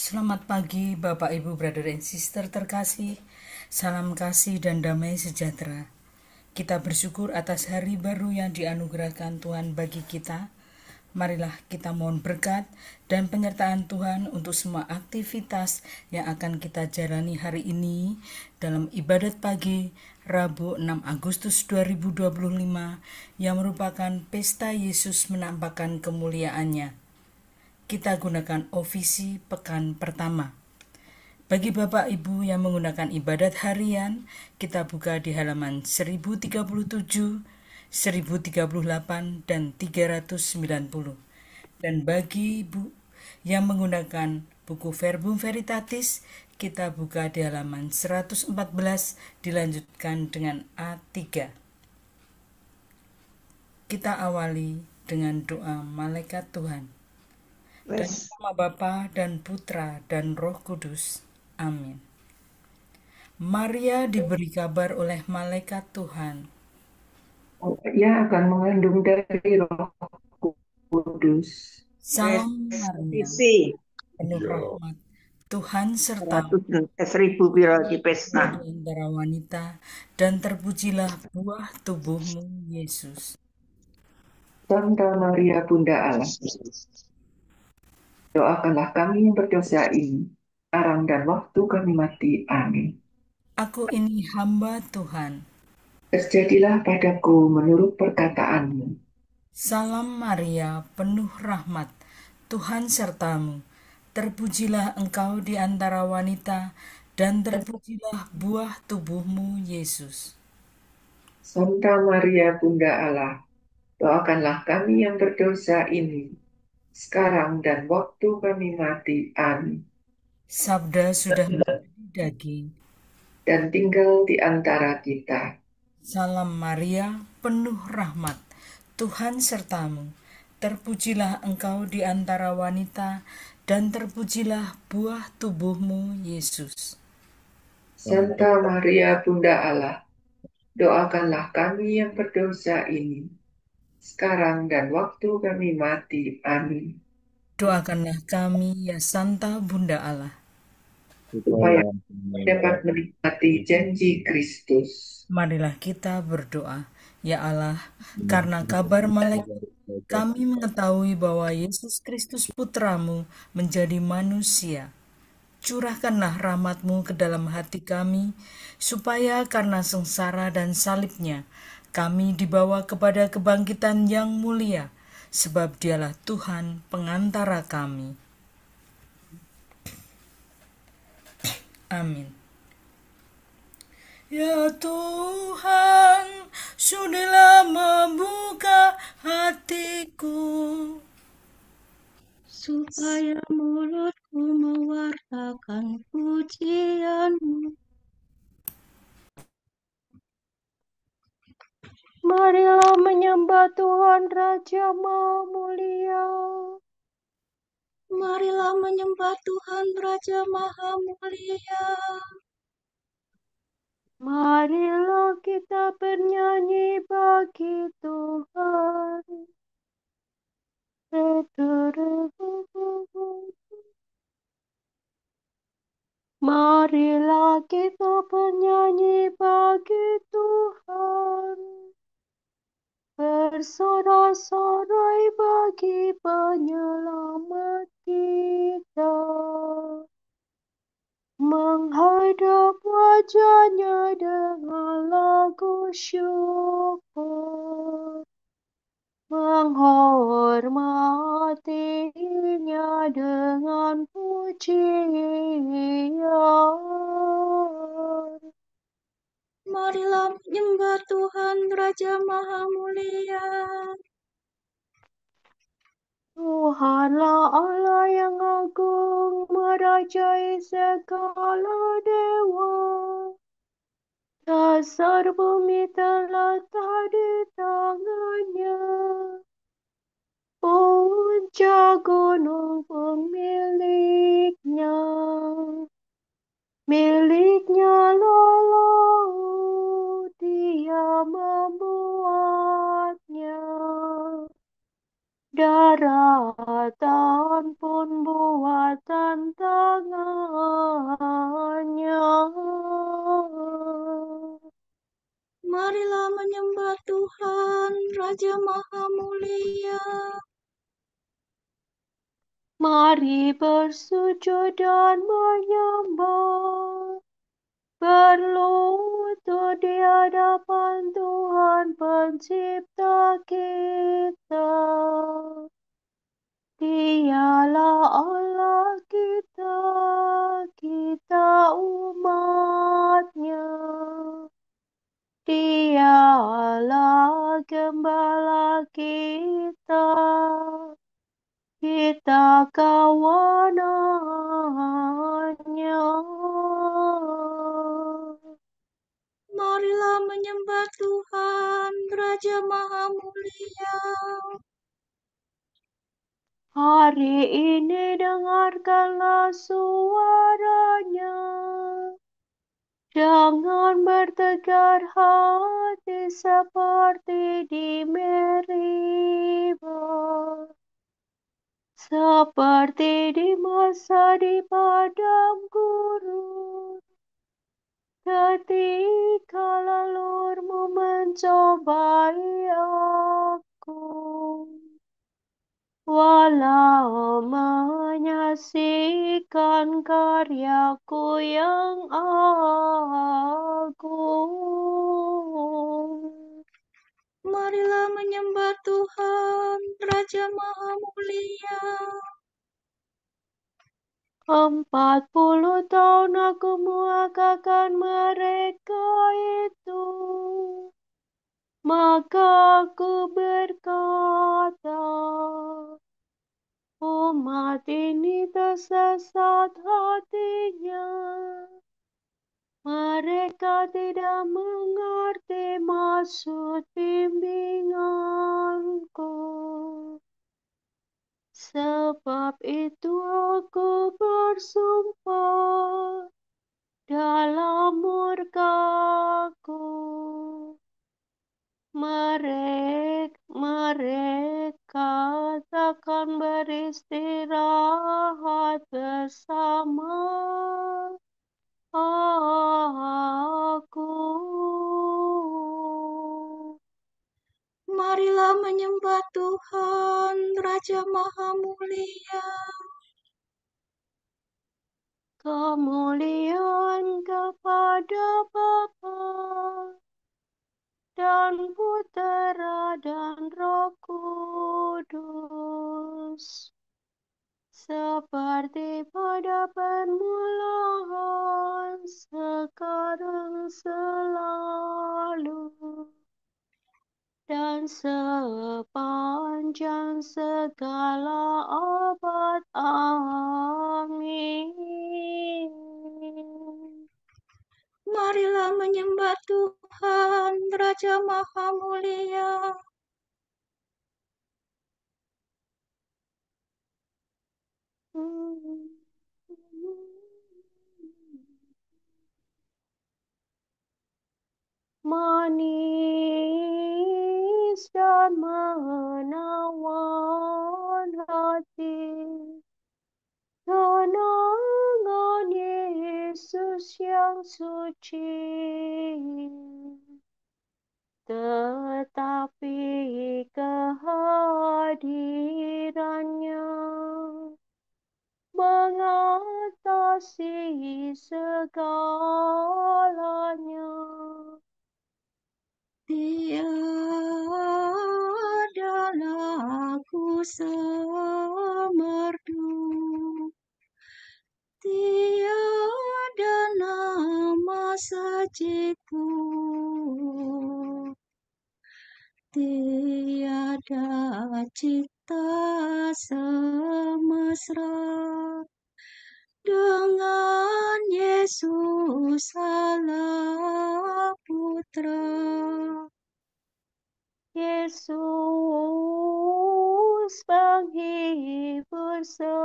Selamat pagi Bapak Ibu Brother and Sister terkasih. Salam kasih dan damai sejahtera. Kita bersyukur atas hari baru yang dianugerahkan Tuhan bagi kita. Marilah kita mohon berkat dan penyertaan Tuhan untuk semua aktivitas yang akan kita jalani hari ini dalam ibadat pagi Rabu 6 Agustus 2025 yang merupakan pesta Yesus menampakkan kemuliaannya. Kita gunakan ofisi pekan pertama. Bagi Bapak Ibu yang menggunakan ibadat harian, kita buka di halaman 1037, 1038, dan 390. Dan bagi Ibu yang menggunakan buku Verbum Veritatis, kita buka di halaman 114, dilanjutkan dengan A3. Kita awali dengan doa malaikat Tuhan. Dan Wes, nama Bapa dan Putra dan Roh Kudus. Amin. Maria diberi kabar oleh malaikat Tuhan. ia akan mengandung dari Roh Kudus. Wes, Salam Maria, isi penuh rahmat. Tuhan sertamu, 100.000 piro di pesta. engkau di antara wanita, dan terpujilah buah tubuhmu, Yesus. Santa Maria Bunda Allah, doakanlah kami yang berdosa ini, sekarang dan waktu kami mati. Amin. Aku ini hamba Tuhan. Terjadilah padaku menurut perkataanmu. Salam Maria, penuh rahmat. Tuhan sertamu. Terpujilah engkau di antara wanita, dan terpujilah buah tubuhmu, Yesus. Santa Maria Bunda Allah, doakanlah kami yang berdosa ini, sekarang dan waktu kami mati. Amin. Sabda sudah menjadi daging. Dan tinggal di antara kita. Salam Maria, penuh rahmat. Tuhan sertamu. Terpujilah engkau di antara wanita, dan terpujilah buah tubuhmu, Yesus. Santa Maria Bunda Allah, doakanlah kami yang berdosa ini, sekarang dan waktu kami mati. Amin. Doakanlah kami, ya Santa Bunda Allah. Supaya dapat menikmati janji Kristus. Marilah kita berdoa. Ya Allah, karena kabar malaikat kami mengetahui bahwa Yesus Kristus Putramu menjadi manusia. Curahkanlah rahmat-Mu ke dalam hati kami, supaya karena sengsara dan salibnya, kami dibawa kepada kebangkitan yang mulia, sebab dialah Tuhan pengantara kami. Amin. Ya Tuhan, sudilah membuka hatiku, supaya mulutku mewartakan pujian-Mu. Marilah menyembah Tuhan Raja Maha Mulia. Marilah menyembah Tuhan Raja Maha Mulia. Marilah kita bernyanyi bagi Tuhan. Marilah kita bernyanyi bagi Tuhan. Bersorak-sorai bagi penyelamat kita. Menghadap wajahnya dengan lagu syukur. Menghormatinya dengan pujian. Marilah menyembah Tuhan Raja Maha Mulia. Tuhanlah Allah yang agung, merajai segala dewa. Dasar bumi terletak di tangannya. Puncak gunung pun miliknya. Miliknya laut, dia membuatnya. Daratan pun buatan tangannya. Marilah menyembah Tuhan, Raja Maha Mulia. Mari bersujud dan menyembah, berlutut di hadapan Tuhan Pencipta kita. Dialah Allah kita, kita umat-Nya. Dialah Gembala kita, kita kawanan-Nya. Marilah menyembah Tuhan, Raja Maha Mulia. Hari ini dengarkanlah suaranya. Jangan bertegar hati seperti di Meriba, seperti di masa di padang gurun, ketika lelurmu mencobai aku. Walau menyaksikan karyaku yang agung. Marilah menyembah Tuhan, Raja Maha Mulia. 40 tahun aku muakakan mereka itu. Maka aku berkata, umat ini tersesat hatinya. Mereka tidak mengerti maksud bimbinganku. Sebab itu aku bersumpah dalam murkaku. Mereka takkan beristirahat bersama aku. Marilah menyembah Tuhan, Raja Maha Mulia. Kemuliaan kepada Bapa dan Putera dan Roh Kudus, seperti pada permulaan, sekarang, selalu, dan sepanjang segala abad. Amin. Marilah menyembah Tuhan, Raja Maha Mulia. Manis dan menawan hati, kenangan Yesus yang suci. Tetapi kehadirannya mengatasi segalanya. Tiadalah aku semerdu, tiada nama sajiku, tiada cita semesra dengan Yesus Allah Putra. Yesus penghibur sejati,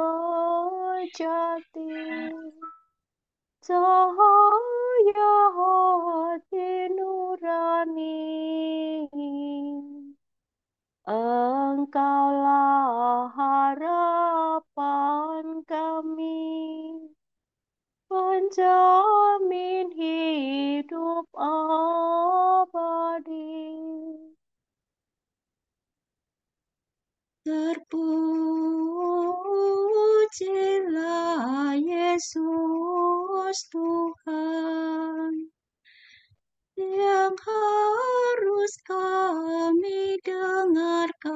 cahaya hati nurani. Engkaulah harapan kami, penjamin Kudus Tuhan, yang harus kami dengarkan.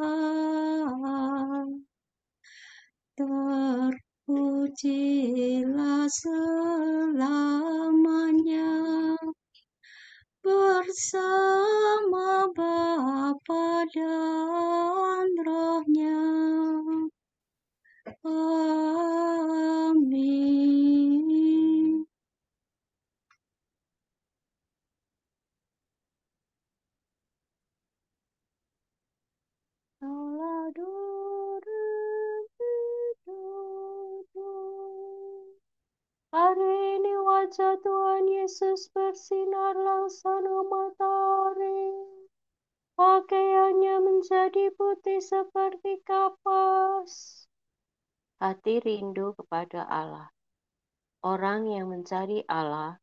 Terpujilah selamanya bersama Bapa dan Roh-Nya. Amin. Hari ini wajah Tuhan Yesus bersinar laksana matahari. Pakaiannya menjadi putih seperti kapas. Hati rindu kepada Allah. Orang yang mencari Allah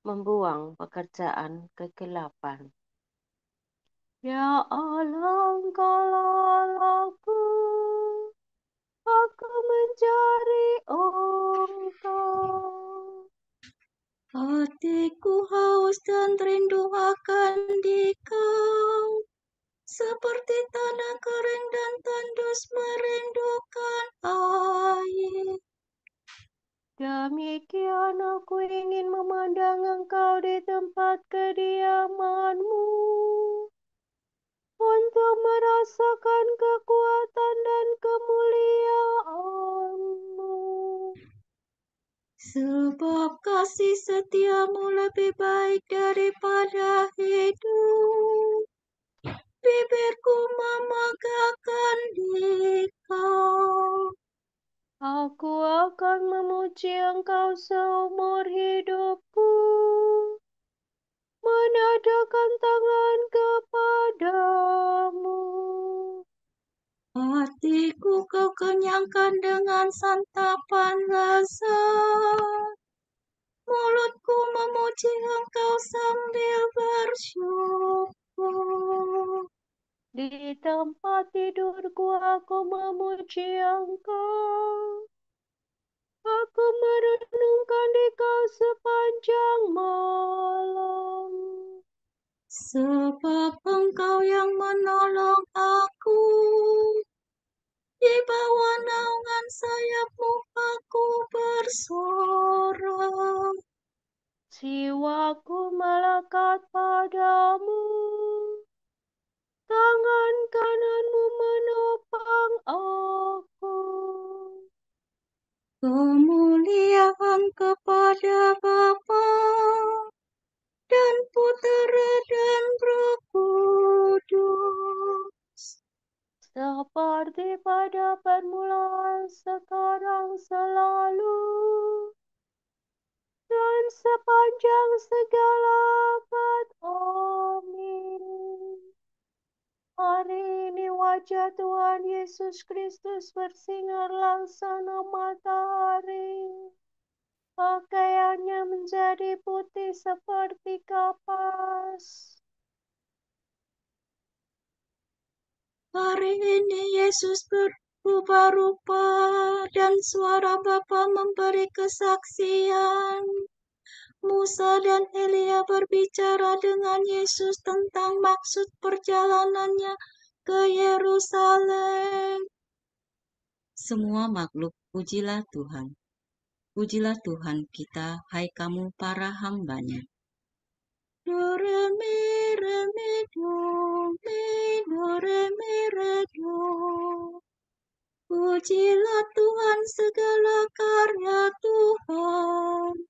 membuang pekerjaan kegelapan. Ya Allah, Engkaulah Allahku, aku mencari Engkau. Hatiku haus dan rindu akan Dikau, seperti tanah kering dan tandus merindukan air. Demikian aku ingin memandang Engkau di tempat kediaman-Mu, untuk merasakan kekuatan dan kemuliaan-Mu. Sebab kasih setiamu lebih baik daripada hidup, bibirku memegahkan Dikau. Aku akan memuji Engkau seumur hidupku, menadahkan tangan kepadamu. Hatiku Kau kenyangkan dengan santapan lezat, mulutku memuji Engkau sambil bersyukur. Di tempat tidurku aku memuji Engkau. Aku merenungkan Dikau sepanjang malam. Sebab Engkau yang menolong aku, di bawah naungan sayap-Mu aku bersorak. Jiwaku melekat padamu, tangan kanan-Mu menopang aku. Kemuliaan kepada Bapa dan Putera dan Roh Kudus, Seperti pada permulaan, sekarang, selalu, dan sepanjang segala abad. Amin. Hari ini wajah Tuhan Yesus Kristus bersinar laksana matahari. Pakaiannya menjadi putih seperti kapas. hari ini Yesus berubah rupa dan suara Bapa memberi kesaksian. Musa dan Elia berbicara dengan Yesus tentang maksud perjalanannya ke Yerusalem. Semua makhluk, pujilah Tuhan. Pujilah Tuhan kita, hai kamu para hamba-Nya. Do, re, mi, do, mi, do, re, mi, re, do. Pujilah Tuhan segala karya Tuhan.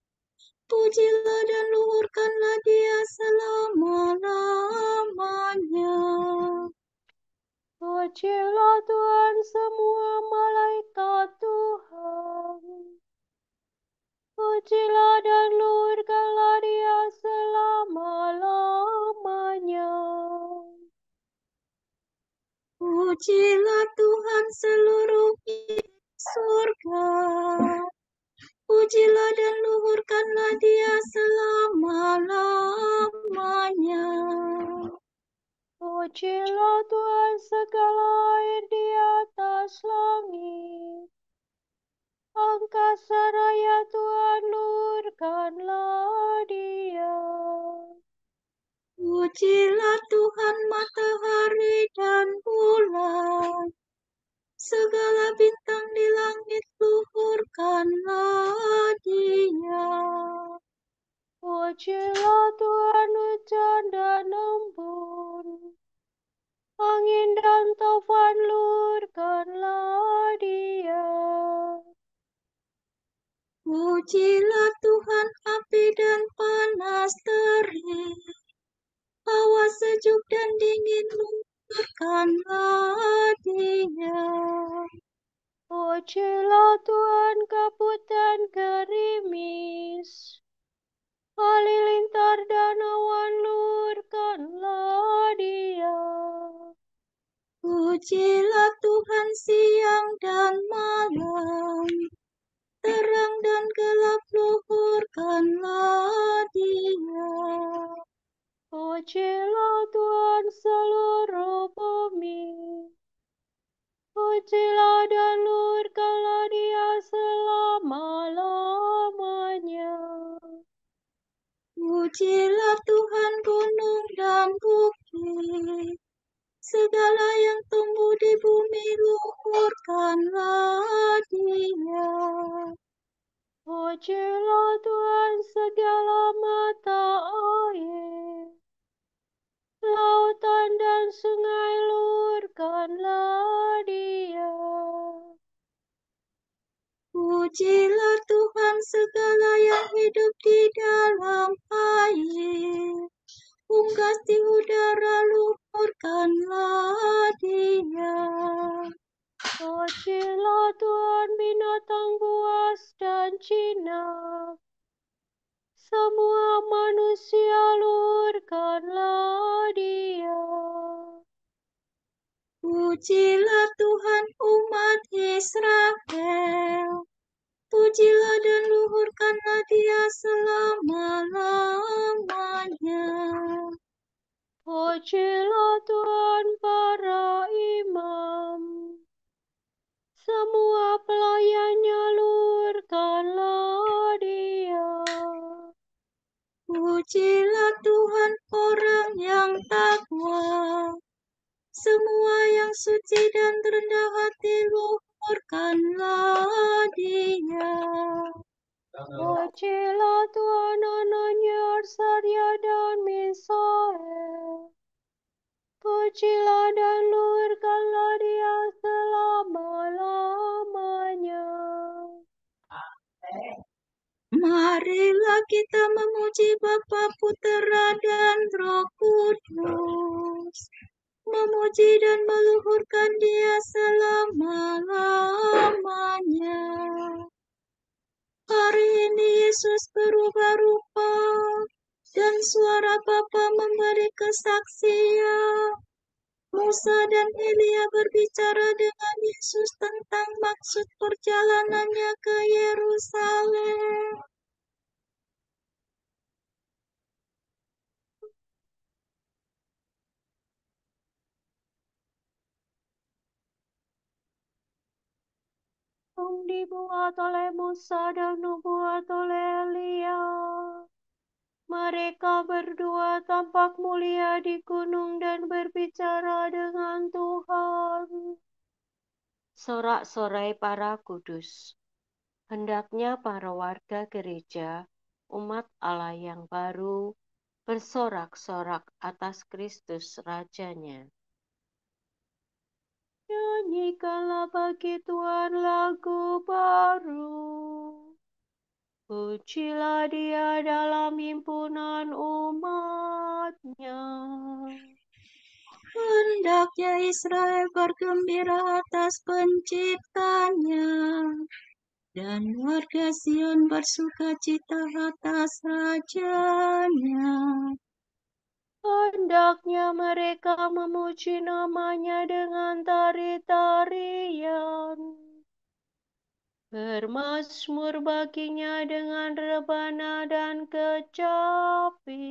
Pujilah dan luhurkanlah Dia selama-lamanya. Pujilah Tuhan semua malaikat Tuhan. Pujilah dan luhurkanlah Dia selama-lamanya. Pujilah Tuhan seluruh surga. Pujilah dan luhurkanlah Dia selama-lamanya. Pujilah Tuhan segala air di atas langit. Angkasa raya Tuhan, luhurkanlah Dia. Pujilah Tuhan matahari dan bulan, segala bintang di langit luhurkanlah Dia. Pujilah Tuhan hujan dan embun, angin dan taufan, luhurkanlah Dia. Pujilah Tuhan api dan panas terik, hawa sejuk dan dingin luhurkanlah Dia. Pujilah Tuhan kabut dan gerimis, halilintar dan awan, luhurkanlah Dia. Pujilah Tuhan siang dan malam, terang dan gelap luhurkanlah Dia. Pujilah Tuhan seluruh bumi, pujilah dan luhurkanlah Dia selama-lamanya. Pujilah Tuhan gunung dan bukit, segala yang tumbuh di bumi luhurkanlah Dia. Pujilah Tuhan segala mata air, lautan dan sungai, luhurkanlah Dia. Pujilah Tuhan segala yang hidup di dalam air, unggas di udara luhurkanlah Dia. Pujilah Tuhan binatang buas dan jinak, semua manusia, luhurkanlah Dia. Pujilah Tuhan umat Israel, pujilah dan luhurkanlah Dia selama-lamanya. Pujilah Tuhan para imam, semua pelayannya, luhurkanlah Dia. Pujilah Tuhan orang yang takwa, semua yang suci dan rendah hati luhurkanlah Dia. Pujilah Tuhan anaknya Arsadia dan Misael, pujilah dan luhurkanlah Dia selama-lamanya. Marilah kita memuji Bapa, Putera, dan Roh Kudus, memuji dan meluhurkan Dia selama-lamanya. Hari ini Yesus berubah rupa, dan suara Bapa memberi kesaksian. Musa dan Elia berbicara dengan Yesus tentang maksud perjalanannya ke Yerusalem. Dibuat oleh Musa dan nubuat oleh Elia. Mereka berdua tampak mulia di gunung dan berbicara dengan Tuhan. Sorak-sorai para kudus. Hendaknya para warga gereja, umat Allah yang baru, bersorak-sorak atas Kristus Rajanya. Nyanyikanlah bagi Tuhan lagu baru. Pujilah Dia dalam himpunan umat-Nya. Hendaknya Israel bergembira atas penciptanya, dan warga Sion bersukacita atas rajanya. Hendaknya mereka memuji nama-Nya dengan tari-tarian, bermazmur baginya dengan rebana dan kecapi.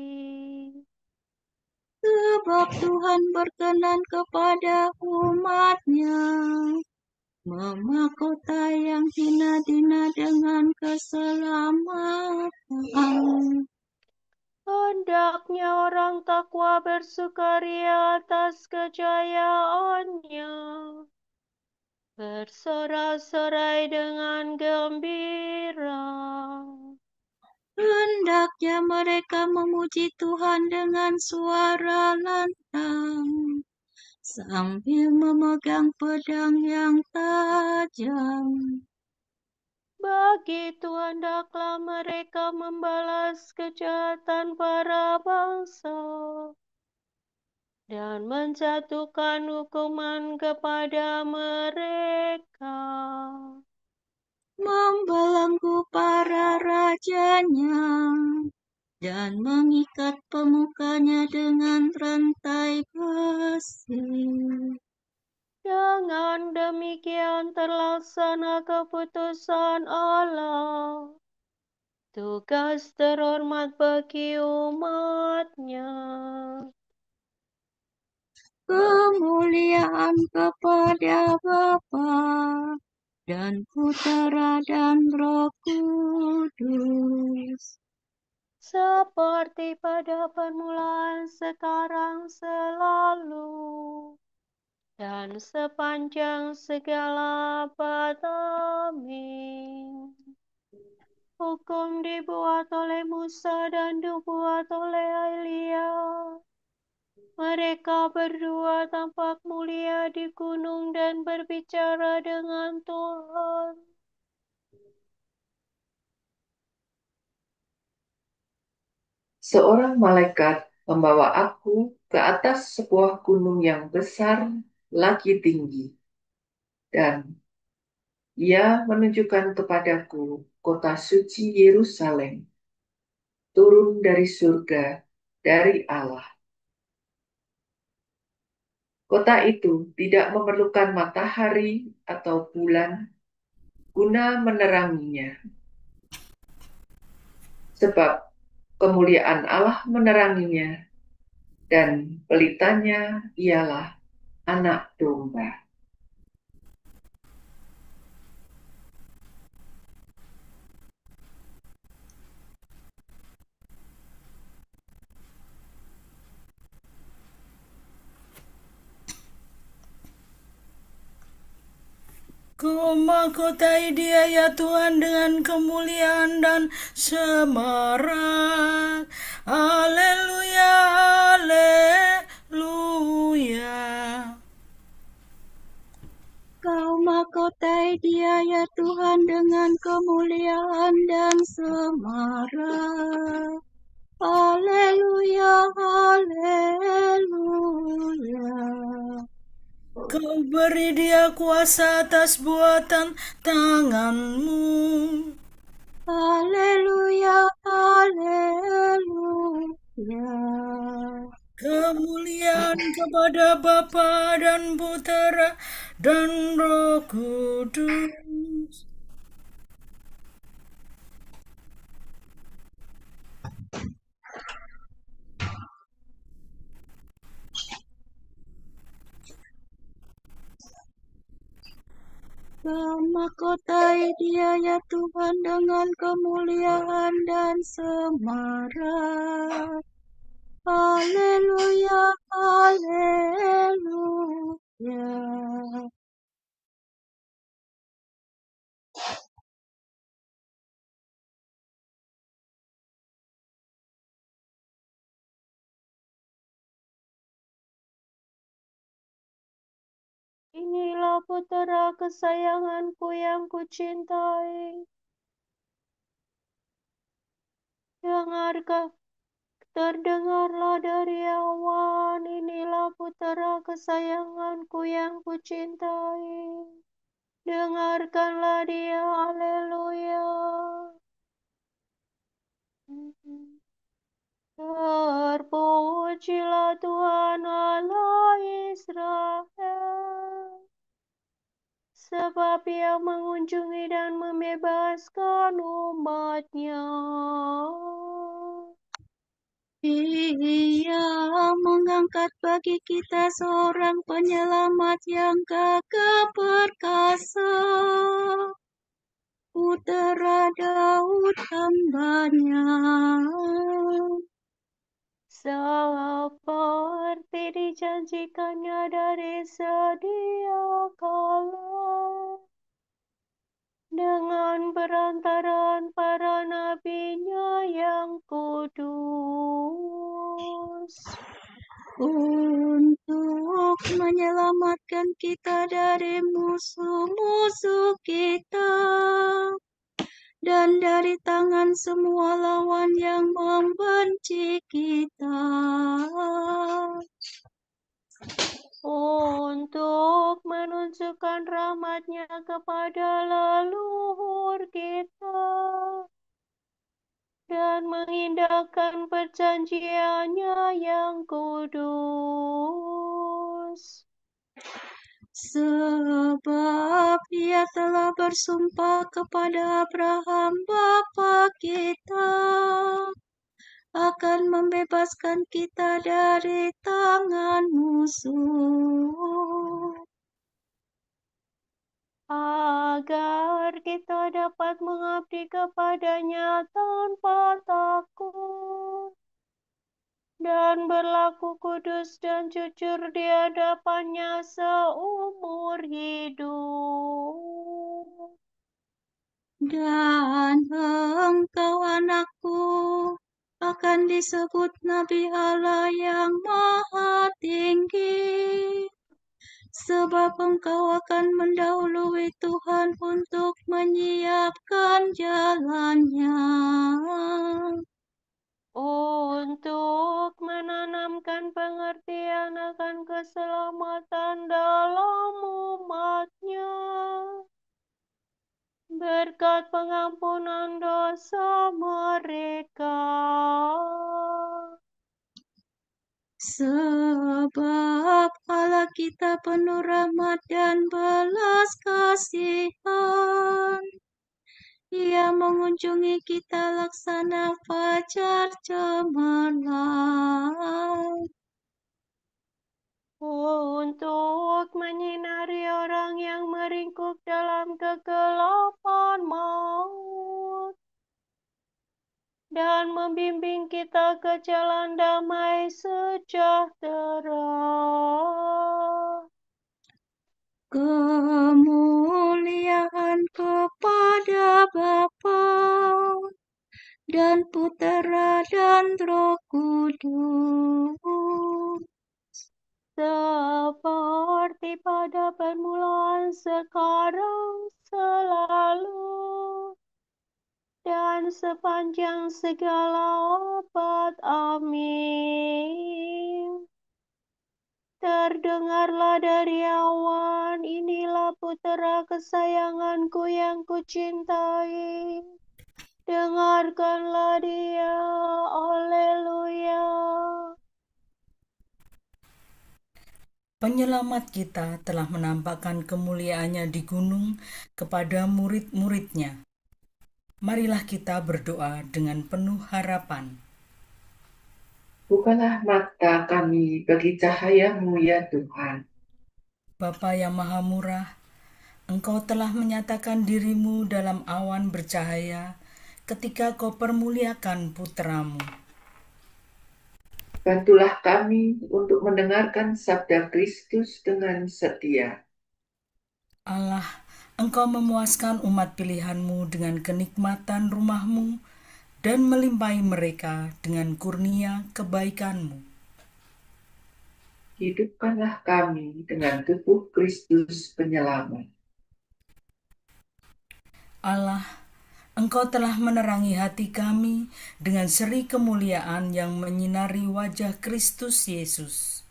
Sebab Tuhan berkenan kepada umat-Nya, memahkota yang hina-dina dengan keselamatan. Hendaknya orang takwa bersukaria atas kejayaannya, bersorak-sorai dengan gembira. Hendaknya mereka memuji Tuhan dengan suara lantang, sambil memegang pedang yang tajam. Begitu hendaklah mereka membalas kejahatan para bangsa dan menjatuhkan hukuman kepada mereka. Membelenggu para rajanya dan mengikat pemukanya dengan rantai besi. Dengan demikian terlaksana keputusan Allah, tugas terhormat bagi umatnya. Kemuliaan kepada Bapa dan Putera dan Roh Kudus, Seperti pada permulaan, sekarang, selalu, dan sepanjang segala abad. Amin. Hukum dibuat oleh Musa dan dibuat oleh Elia. Mereka berdua tampak mulia di gunung dan berbicara dengan Tuhan. Seorang malaikat membawa aku ke atas sebuah gunung yang besar lagi tinggi, dan ia menunjukkan kepadaku kota suci Yerusalem, turun dari surga, dari Allah. Kota itu tidak memerlukan matahari atau bulan guna meneranginya, sebab kemuliaan Allah meneranginya, dan pelitanya ialah Anak Domba. Kau mahkotai dia ya Tuhan dengan kemuliaan dan semarak. Haleluya, haleluya. Kau mahkotai Dia ya Tuhan dengan kemuliaan dan semarak. Haleluya, haleluya. Kau beri dia kuasa atas buatan tanganmu. Haleluya, haleluya. Kemuliaan kepada Bapa dan Putera dan Roh Kudus. Kau mahkotai Dia ya Tuhan dengan kemuliaan dan semarak. Haleluya, haleluya. Inilah putera kesayanganku yang kucintai. Terdengarlah dari awan, inilah putera kesayanganku yang kucintai. Dengarkanlah dia, haleluya. Terpujilah Tuhan Allah Israel, sebab ia mengunjungi dan membebaskan umatnya. Ia mengangkat bagi kita seorang penyelamat yang gagah perkasa, Putera Daud hamba-Nya. Seperti dijanjikannya dari sedia kala, dengan perantaraan para nabi-Nya yang kudus, untuk menyelamatkan kita dari musuh-musuh kita dan dari tangan semua lawan yang membenci kita, untuk menunjukkan rahmat-Nya kepada leluhur kita dan mengindahkan perjanjian-Nya yang kudus. sebab Ia telah bersumpah kepada Abraham bapa kita akan membebaskan kita dari tangan musuh, agar kita dapat mengabdi kepada-Nya tanpa takut dan berlaku kudus dan jujur di hadapan-Nya seumur hidup. dan engkau anakku akan disebut Nabi Allah yang Maha Tinggi, sebab engkau akan mendahului Tuhan untuk menyiapkan jalan-Nya, Untuk menanamkan pengertian akan keselamatan dalam umat-Nya, berkat pengampunan dosa mereka. sebab Allah kita penuh rahmat dan belas kasihan. Ia mengunjungi kita laksana fajar cemerlang, Untuk menyinari orang yang meringkuk dalam kegelapan maut dan membimbing kita ke jalan damai sejahtera. kemuliaan kepada Bapa dan Putera dan Roh Kudus, Seperti pada permulaan, sekarang, selalu, dan sepanjang segala abad. Amin. Terdengarlah dari awan, inilah putera kesayanganku yang kucintai. Dengarkanlah dia, haleluya. Penyelamat kita telah menampakkan kemuliaannya di gunung kepada murid-muridnya. Marilah kita berdoa dengan penuh harapan. Bukalah mata kami bagi cahaya-Mu ya Tuhan. Bapa yang Maha Murah, Engkau telah menyatakan diri-Mu dalam awan bercahaya ketika Kau permuliakan putra-Mu. Bantulah kami untuk mendengarkan sabda Kristus dengan setia. Allah, Engkau memuaskan umat pilihan-Mu dengan kenikmatan rumah-Mu dan melimpahi mereka dengan kurnia kebaikan-Mu. Hidupkanlah kami dengan tubuh Kristus penyelamat. Allah, Engkau telah menerangi hati kami dengan seri kemuliaan yang menyinari wajah Kristus Yesus.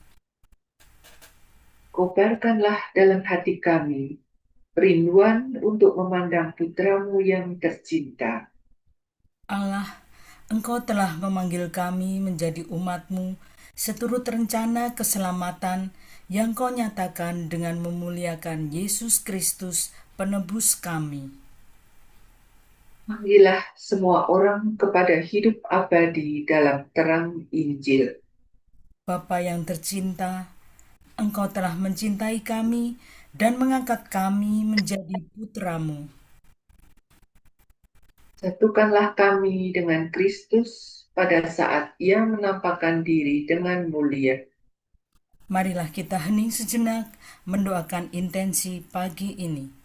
Kobarkanlah dalam hati kami rinduan untuk memandang putra-Mu yang tercinta. Allah, Engkau telah memanggil kami menjadi umat-Mu seturut rencana keselamatan yang Kau nyatakan dengan memuliakan Yesus Kristus, penebus kami. Panggillah semua orang kepada hidup abadi dalam terang Injil. Bapa yang tercinta, Engkau telah mencintai kami dan mengangkat kami menjadi putra-Mu. Satukanlah kami dengan Kristus pada saat Ia menampakkan diri dengan mulia. Marilah kita hening sejenak mendoakan intensi pagi ini.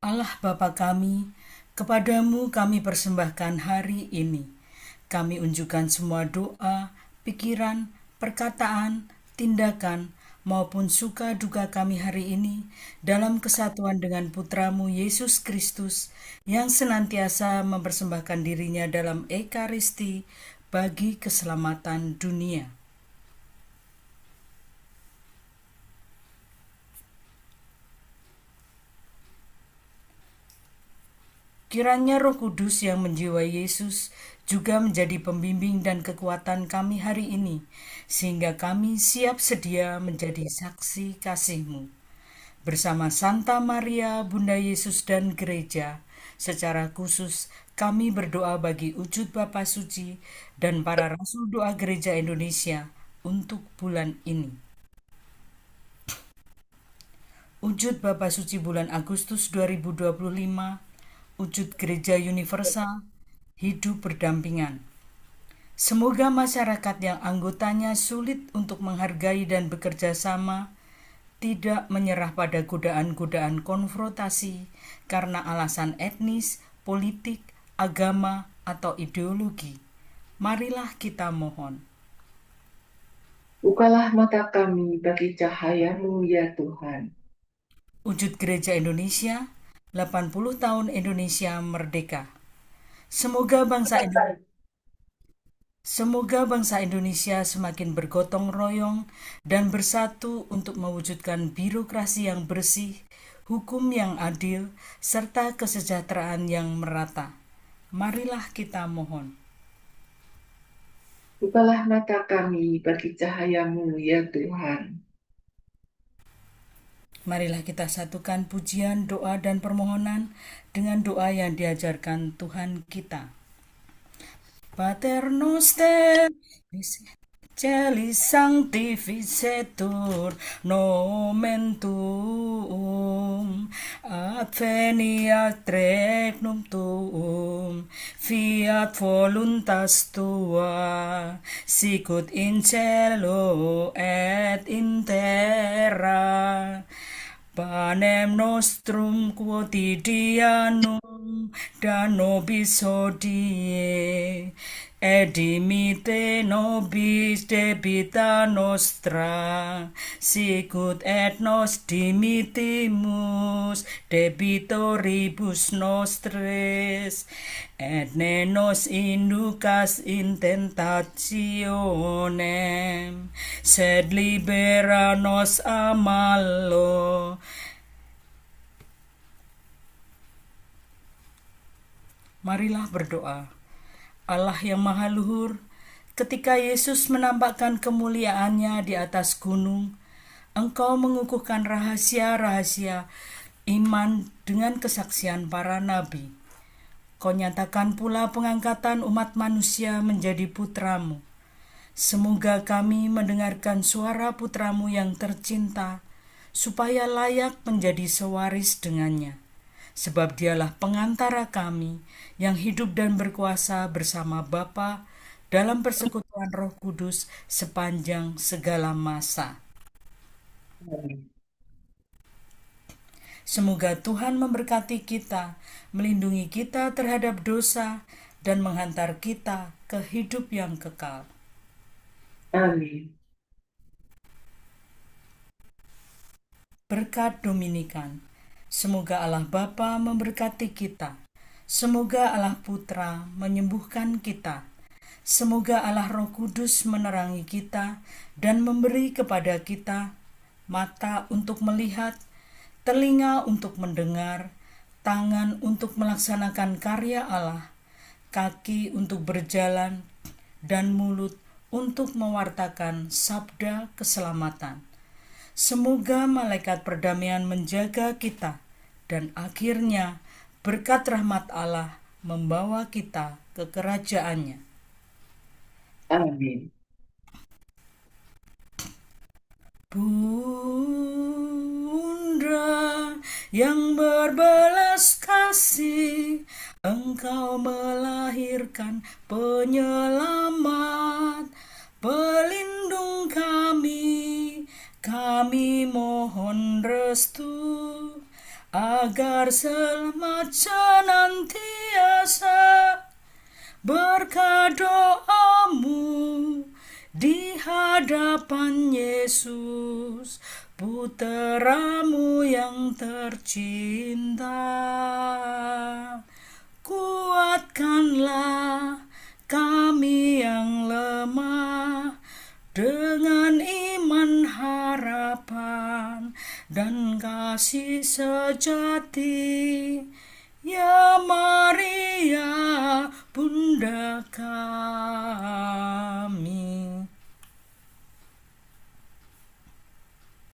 Allah Bapa kami, kepadamu kami persembahkan hari ini. Kami unjukkan semua doa, pikiran, perkataan, tindakan, maupun suka duka kami hari ini dalam kesatuan dengan Putramu Yesus Kristus yang senantiasa mempersembahkan dirinya dalam Ekaristi bagi keselamatan dunia. Kiranya Roh Kudus yang menjiwai Yesus juga menjadi pembimbing dan kekuatan kami hari ini, sehingga kami siap sedia menjadi saksi kasih-Mu. Bersama Santa Maria, Bunda Yesus dan Gereja, secara khusus kami berdoa bagi wujud Bapa Suci dan para Rasul Doa Gereja Indonesia untuk bulan ini. Wujud Bapa Suci bulan Agustus 2025, wujud Gereja Universal, hidup berdampingan. Semoga masyarakat yang anggotanya sulit untuk menghargai dan bekerja sama tidak menyerah pada godaan-godaan konfrontasi karena alasan etnis, politik, agama, atau ideologi. Marilah kita mohon. Bukalah mata kami bagi cahaya-Mu ya Tuhan. Wujud Gereja Indonesia, 80 tahun Indonesia merdeka. Semoga bangsa Indonesia semakin bergotong royong dan bersatu untuk mewujudkan birokrasi yang bersih, hukum yang adil, serta kesejahteraan yang merata. Marilah kita mohon. Bukalah mata kami bagi cahaya-Mu ya Tuhan. Marilah kita satukan pujian, doa, dan permohonan dengan doa yang diajarkan Tuhan kita. Pater noster, celis sanctificetur nomen tuum, adveniat regnum tuum, fiat voluntas tua, sicut in cielo et in terra. Panem nostrum quotidianum da nobis hodie, et dimite nobis debita nostra, sicut et nos dimitimus debitoribus nostres, et ne nos inducas in tentationem, sed libera nos a malo. Marilah berdoa. Allah yang maha luhur, ketika Yesus menampakkan kemuliaannya di atas gunung, Engkau mengukuhkan rahasia-rahasia iman dengan kesaksian para nabi. Kau nyatakan pula pengangkatan umat manusia menjadi putramu. Semoga kami mendengarkan suara putramu yang tercinta, supaya layak menjadi sewaris dengannya. Sebab dialah pengantara kami yang hidup dan berkuasa bersama Bapa dalam persekutuan Roh Kudus sepanjang segala masa. Semoga Tuhan memberkati kita, melindungi kita terhadap dosa, dan menghantar kita ke hidup yang kekal. Amin. Berkat Dominikan. Semoga Allah Bapa memberkati kita. Semoga Allah Putra menyembuhkan kita. Semoga Allah Roh Kudus menerangi kita dan memberi kepada kita mata untuk melihat, telinga untuk mendengar, tangan untuk melaksanakan karya Allah, kaki untuk berjalan, dan mulut untuk mewartakan sabda keselamatan. Semoga malaikat perdamaian menjaga kita, dan akhirnya berkat rahmat Allah membawa kita ke kerajaannya. Amin. Bunda yang berbelas kasih, Engkau melahirkan penyelamat, pelindung kami mohon restu, agar selamat senantiasa berkat doamu di hadapan Yesus, Putramu yang tercinta. Kuatkanlah kami yang lemah dengan iman, harapan, dan kasih sejati. Ya Maria, Bunda Kasih.